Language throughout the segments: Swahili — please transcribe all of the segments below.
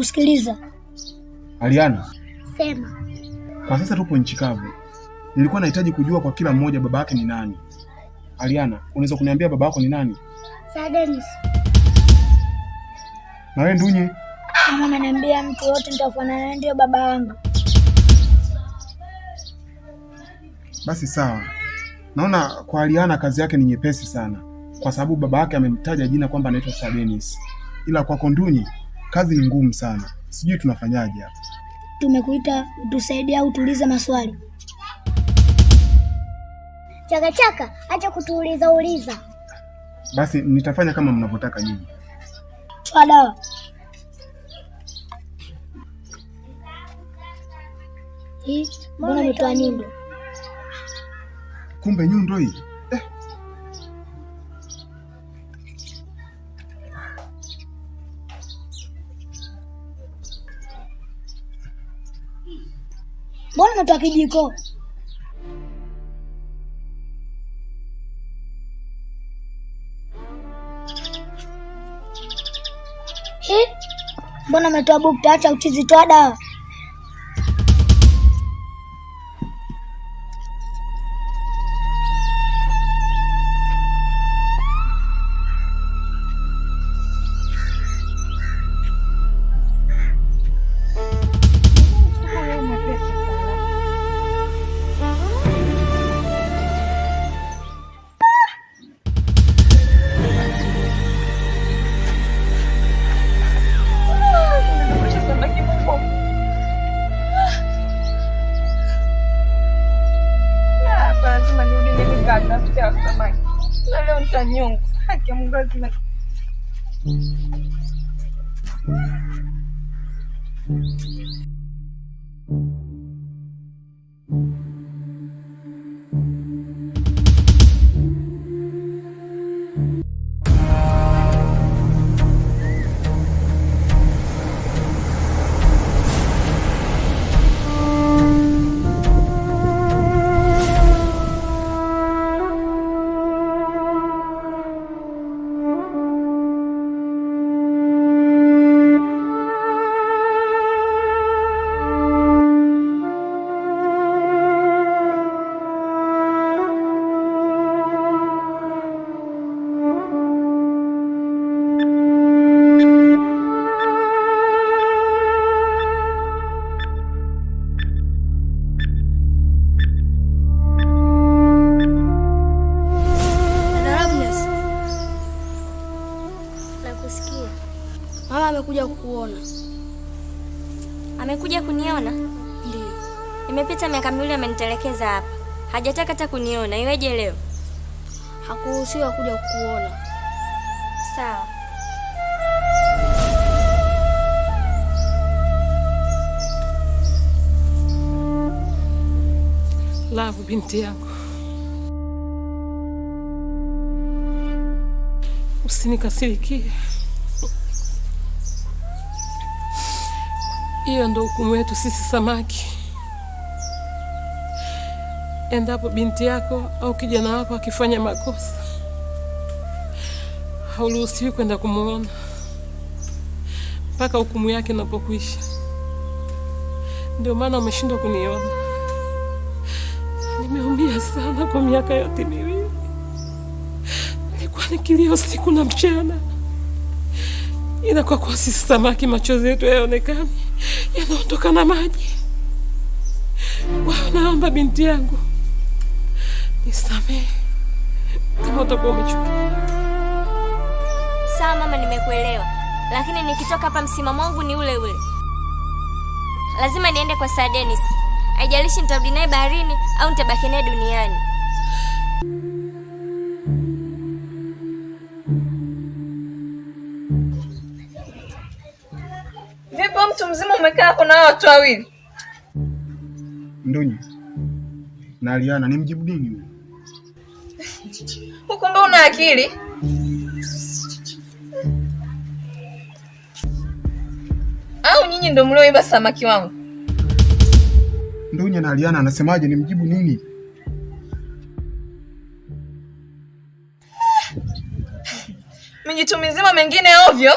Nakusikiliza. Aliana, Sema. Kwa sasa tupo nchi kavu. Nilikuwa nahitaji kujua kwa kila mmoja baba yake ni nani. Aliana, unaweza kuniambia baba yako ni nani? Sir Dennis. Na wewe Ndunye? Kama ananiambia mtu yote nitafanana naye ndio baba yangu. Basi sawa. Naona kwa Aliana kazi yake ni nyepesi sana, kwa sababu baba yake amemtaja jina kwamba anaitwa Sir Dennis. Ila kwako Ndunye kazi ni ngumu sana. Sijui tunafanyaje hapa. Tumekuita utusaidie au tuulize maswali. Chaka chaka, acha kutuuliza. Basi nitafanya kama mnavyotaka nyinyi. Toa dawa. Hii mbona umetoa nyundo? Kumbe nyundo hii. Mbona umetoa kijiko? Mbona umetoa bukta? Acha uchizi, toa dawa. Leo nitanyonga. Haki ya Mungu lazima. Mama amekuja kukuona. Amekuja kuniona? Ndio. Imepita miaka miwili amenitelekeza hapa. Hajataka hata kuniona. Iweje leo? Hakuruhusiwa kuja kukuona. Sawa. Love, binti yangu. Usinikasirikie. Hiyo ndo hukumu yetu sisi samaki. Endapo binti yako au kijana wako akifanya makosa, hauruhusiwi kwenda kumuona mpaka hukumu yake inapokwisha. Ndio maana umeshindwa kuniona. Nimeumia sana kwa miaka yote miwili. Nilikuwa nikilia usiku na mchana. Ila kwa kuwa sisi samaki machozi yetu yaonekani, yanaondoka na maji. Naomba binti yangu nisamehe kama utakuwa umechukia. Sawa mama, nimekuelewa. Lakini nikitoka hapa msimamo wangu ni ule ule. Lazima niende kwa Sir Dennis. Haijalishi nitarudi naye baharini au nitabaki naye duniani. Vipi mtu mzima umekaa hapo na watu wawili? Ndunye na Aliana ni mjibu nini huyo? Huko ndo una akili? Au nyinyi ndo mlioiba samaki wangu? Ndunye na Aliana anasemaje, ni mjibu nini? Mjitu mzima mengine ovyo.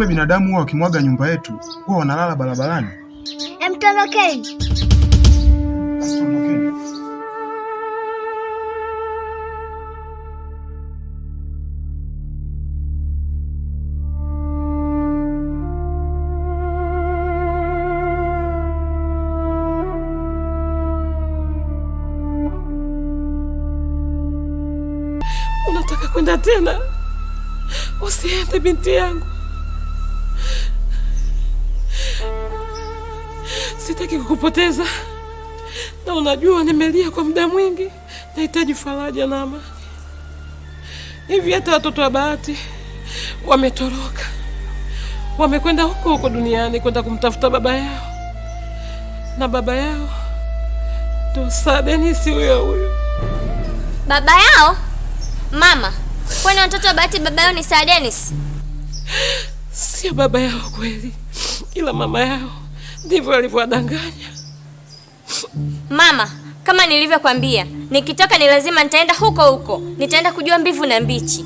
kumbe binadamu huwa wakimwaga nyumba yetu huwa wanalala barabarani. Mtorokeni. Basi tuondokeni. Unataka kwenda tena? Usiende binti yangu. Sitaki kukupoteza. Na unajua nimelia kwa muda mwingi. Nahitaji faraja na amani. Hivi hata watoto wa Bahati wametoroka. Wamekwenda huko duniani kwenda kumtafuta baba yao. Na baba yao ndo Dennis huyo. Baba yao? Mama, kwani watoto wa Bahati baba yao ni Dennis? Sio baba yao kweli, ila mama yao ndivyo alivyowadanganya. Mama, kama nilivyokuambia, nikitoka ni lazima nitaenda huko. Nitaenda kujua mbivu na mbichi.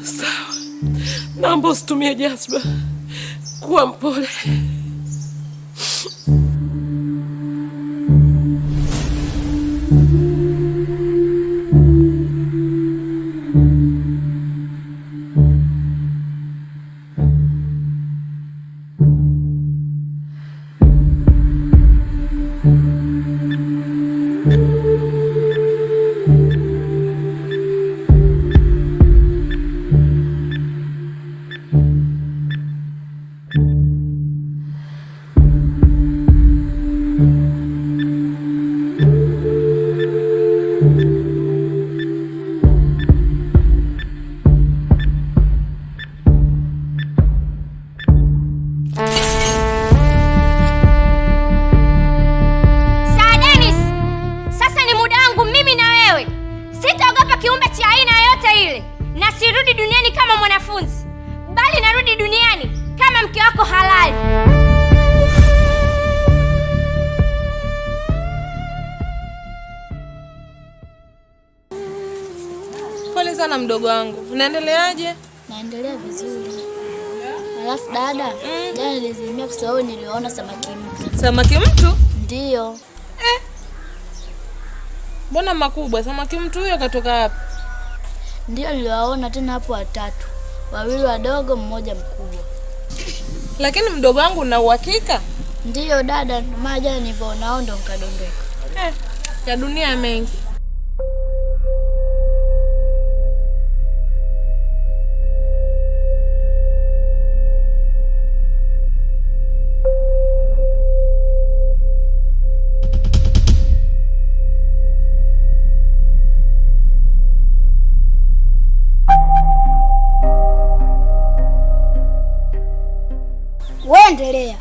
Sawa. Naomba usitumie jazba. Kuwa mpole. Pole sana mdogo wangu. Unaendeleaje? Naendelea vizuri. Alafu dada, jana nilizimia kwa sababu niliona samaki mtu. Samaki mtu? Ndio. Mbona makubwa? Samaki mtu huyo katoka wapi? Ndio niliwaona tena hapo watatu. 2 wadogo, 1 mkubwa. Lakini mdogo wangu una uhakika? Ndio dada, maana jana nilipoona ndo nikadondoka. Ya dunia mengi. Endelea.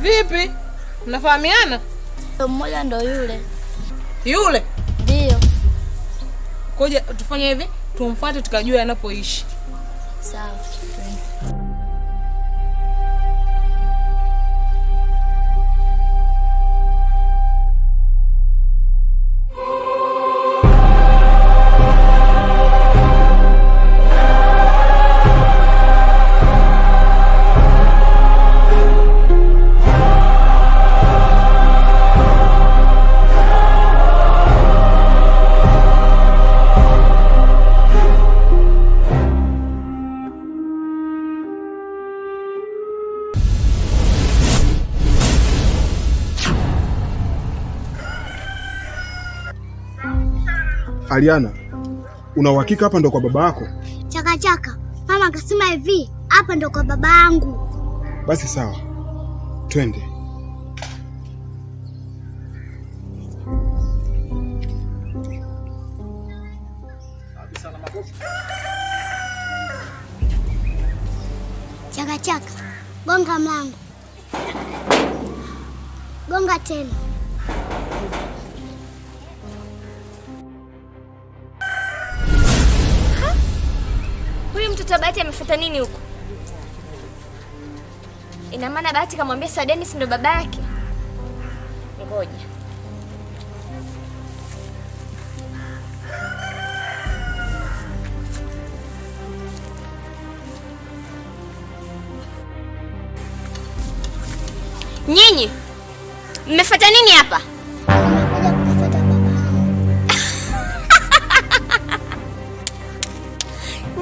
Vipi? Mnafahamiana? Mmoja ndo yule. Yule? Ndio. Koja tufanye hivi, tumfuate tukajua anapoishi. Sawa. Aliana, una uhakika hapa ndo kwa baba yako? Chaka. Mama akasema hivi, hapa ndo kwa baba yangu. Basi sawa. Twende. Chaka. Gonga mlango. Gonga tena. Sasa Bahati amefuata nini huko? Ina maana Bahati kamwambia Sir Dennis ndo baba yake. Ngoja. Nyinyi mmefuata nini hapa? Nimekuja kumfuata babangu.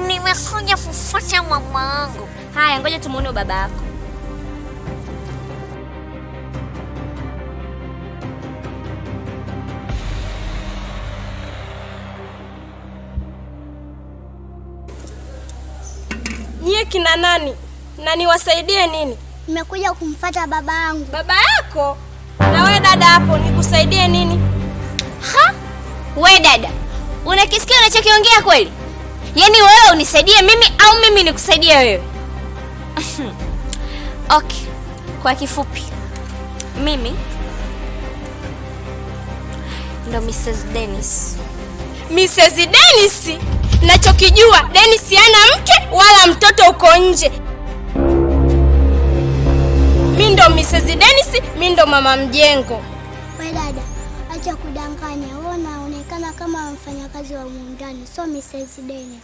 Nimekuja kufuata mamangu. Haya, ngoja tumuone baba yako. Nyie kina nani? Na niwasaidie nini? Nimekuja kumfuata babangu. Baba yako? Na wewe dada hapo nikusaidie nini? Ha? We dada, unakisikia unachokiongea kweli? Yaani wewe unisaidie mimi au mimi nikusaidie wewe? Okay, kwa kifupi, mimi ndo Mrs. Dennis. Mrs. Dennis? Nachokijua Dennis hana mke wala mtoto uko nje. Mimi ndo Mrs. Dennis, mimi ndo mama mjengo. We dada, acha kudanganya. Wewe unaonekana kama mfanyakazi wa ndani, so Mrs. Dennis.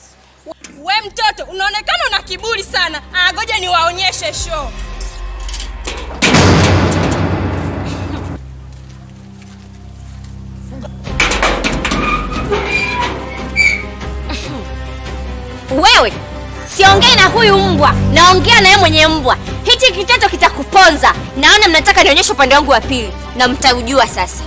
We mtoto, unaonekana una kiburi sana. Ngoja niwaonyeshe show. Wewe, siongei na huyu mbwa, naongea na yeye mwenye mbwa. Hichi kitoto kitakuponza. Naona mnataka nionyeshe upande wangu wa pili na mtaujua sasa.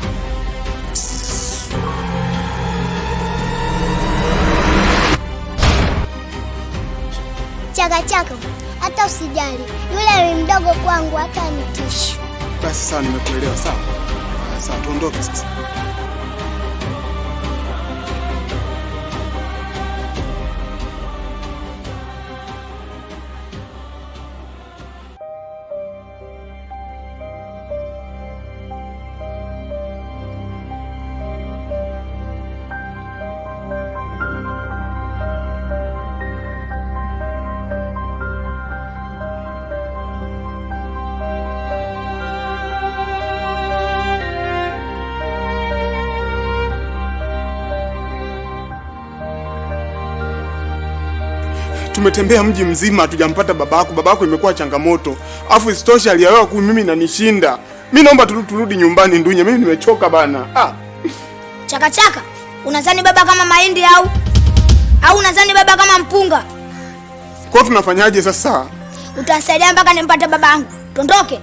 Chaka, hata usijali. Yule ni mdogo kwangu, hata nitishi. Basi sawa, nimekuelewa. Sawa. Sawa, tuondoke sasa. Tumetembea mji mzima hatujampata babako. Babako imekuwa changamoto. Afu isitoshe alielewa kwa mimi nanishinda. Mimi naomba turudi nyumbani Ndunye. Mimi nimechoka bana. Chaka, unadhani baba kama mahindi au unadhani baba kama mpunga? Kwa tunafanyaje sasa? Utasaidia mpaka nimpate babangu. Tondoke.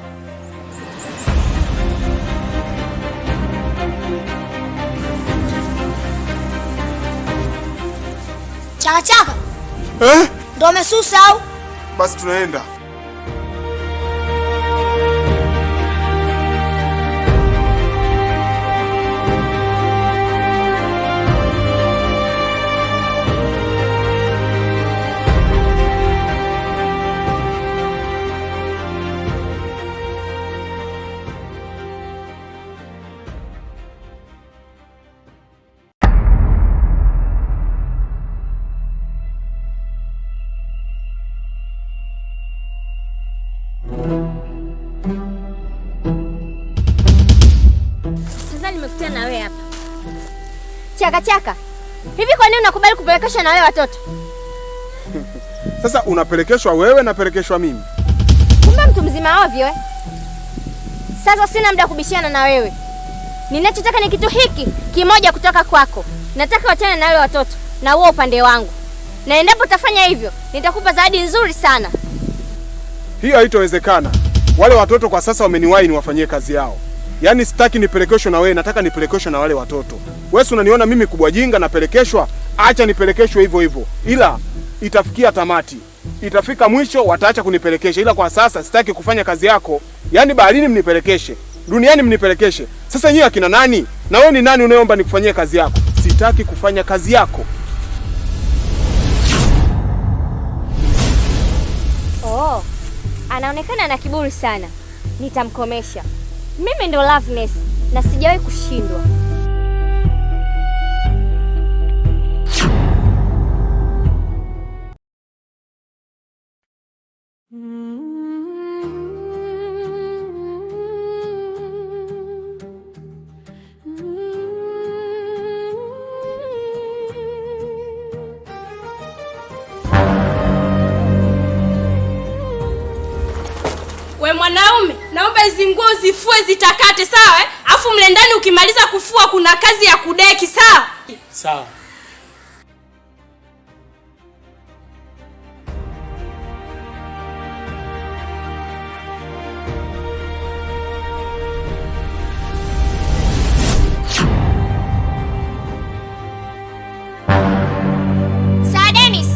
Chaka. Ndio umesusa au? Basi tunaenda. Sasa nimekutana na wewe hapa. Chaka. Hivi kwa nini unakubali kupelekeshwa na wale watoto? Sasa unapelekeshwa wewe na pelekeshwa mimi? Kumbe mtu mzima ovyo eh? Sasa sina muda kubishana na wewe. Ninachotaka ni kitu hiki kimoja kutoka kwako. Nataka wachane na wale watoto na wewe upande wangu. Na endapo utafanya hivyo, nitakupa zawadi nzuri sana. Hiyo haitowezekana. Wale watoto kwa sasa wameniwahi niwafanyie kazi yao. Yaani sitaki nipelekeshwe na wewe, nataka nipelekeshwe na wale watoto. Wewe unaniona mimi kubwa jinga napelekeshwa? Acha nipelekeshwe hivyo hivyo. Ila itafikia tamati. Itafika mwisho wataacha kunipelekesha. Ila kwa sasa sitaki kufanya kazi yako. Yaani baharini mnipelekeshe, duniani mnipelekeshe. Sasa nyinyi akina nani? Na wewe ni nani unayeomba nikufanyie kazi yako? Sitaki kufanya kazi yako. Oh, anaonekana na kiburi sana. Nitamkomesha. Mimi ndo Loveness na sijawahi kushindwa. We mwanaume, naomba hizi nguo zifue zitakate, sawa eh? Afu mle ndani ukimaliza kufua kuna kazi ya kudeki, sawa? Sawa. Sir Dennis.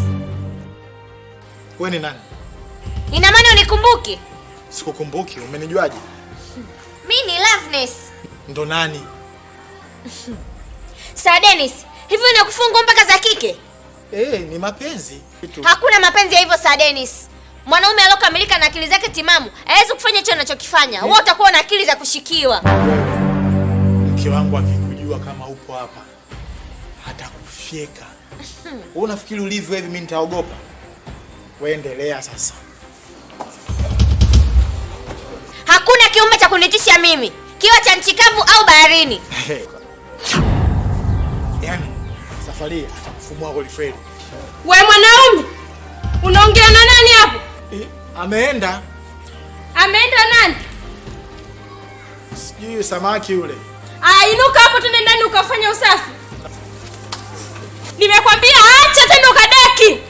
Wewe ni nani? Ina maana unikumbuki? Sikukumbuki, umenijuaje? Mimi ni Loveness. Ndo nani? Sir Dennis, hivi unakufunga mpaka za kike? Ni mapenzi. Hakuna mapenzi ya hivyo Sir Dennis. Mwanaume aliyokamilika na akili zake timamu hawezi kufanya hicho anachokifanya. Wewe utakuwa na akili za kushikiwa. Mke wangu akikujua kama upo hapa atakufyeka. Wewe unafikiri ulivyo hivi mimi nitaogopa? Wewe endelea sasa. Hakuna kiumbe cha kunitisha mimi, kiwa cha nchi kavu au baharini. Yaani safari atakufumua kweli. We mwanaume, unaongea na nani hapo? Ameenda. Ameenda nani? Sijui samaki yule. Inuka hapo twende ndani ukafanya usafi. Nimekwambia acha tena ukadeki.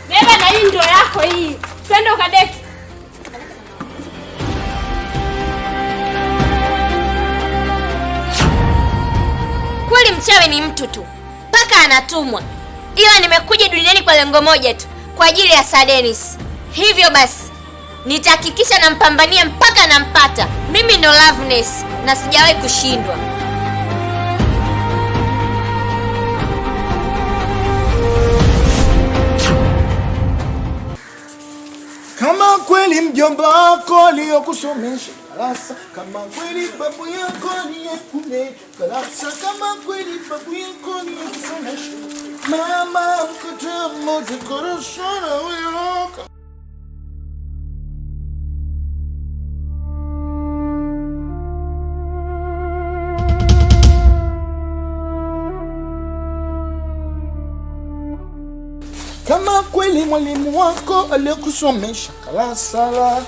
Beba na hii ndio yako hii. Twende ukadeki. Kweli mchawi ni mtu tu, mpaka anatumwa. Ila nimekuja duniani kwa lengo moja tu, kwa ajili ya Sir Dennis. Hivyo basi nitahakikisha nampambania mpaka nampata. Mimi ndo Loveness na sijawahi kushindwa. Kama kweli mjomba wako aliyokusomesha darasa, kama kweli babu yako aliyekulea darasa, kama kweli babu yako aliyekusomesha mama mkote mmoja korosho na uyoka. Kama kweli mwalimu wako aliyekusomesha darasa la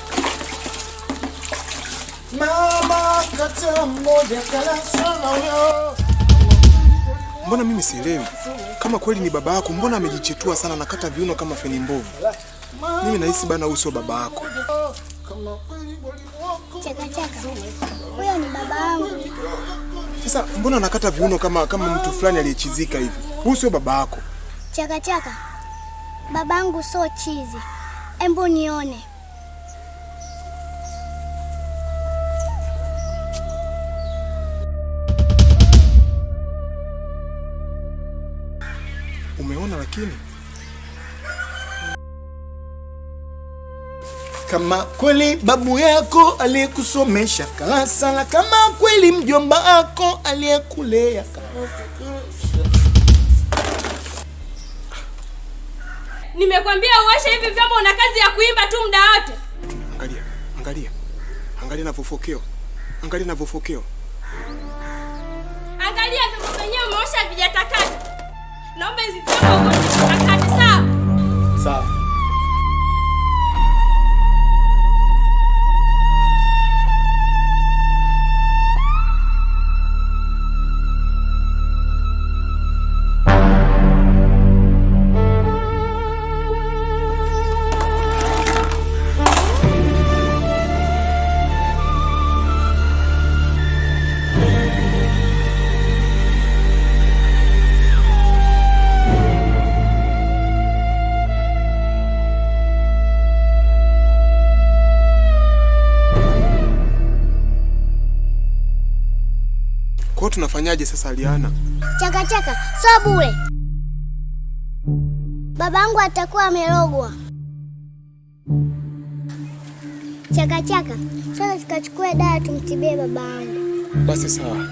mama kata mmoja darasa la huyo. Mbona mimi sielewi? Kama kweli ni baba yako, mbona amejichetua sana na kata viuno kama feni mbovu? Mimi nahisi bana huyo sio baba yako. Chaka. Huyo ni baba yangu. Sasa mbona anakata viuno kama mtu fulani aliyechizika hivi? Huyo sio baba yako. Chaka. Babangu sio chizi. Embu nione. Umeona lakini? Kama kweli babu yako aliyekusomesha darasa la, kama kweli mjomba wako aliyekulea. Nimekwambia uache hivi vyombo, una kazi ya kuimba tu muda wote. Angalia navofokeo. Angalia navofokeo. Angalia vyombo vyenyewe umeosha vijatakata. Naomba hizi vyombo uoshe vitakate, sawa? Sawa. Kwa tunafanyaje sasa Aliana? Chaka, sio bure. Babangu atakuwa amerogwa. Chaka, sasa tukachukue dawa tumtibie babangu. Basi sawa.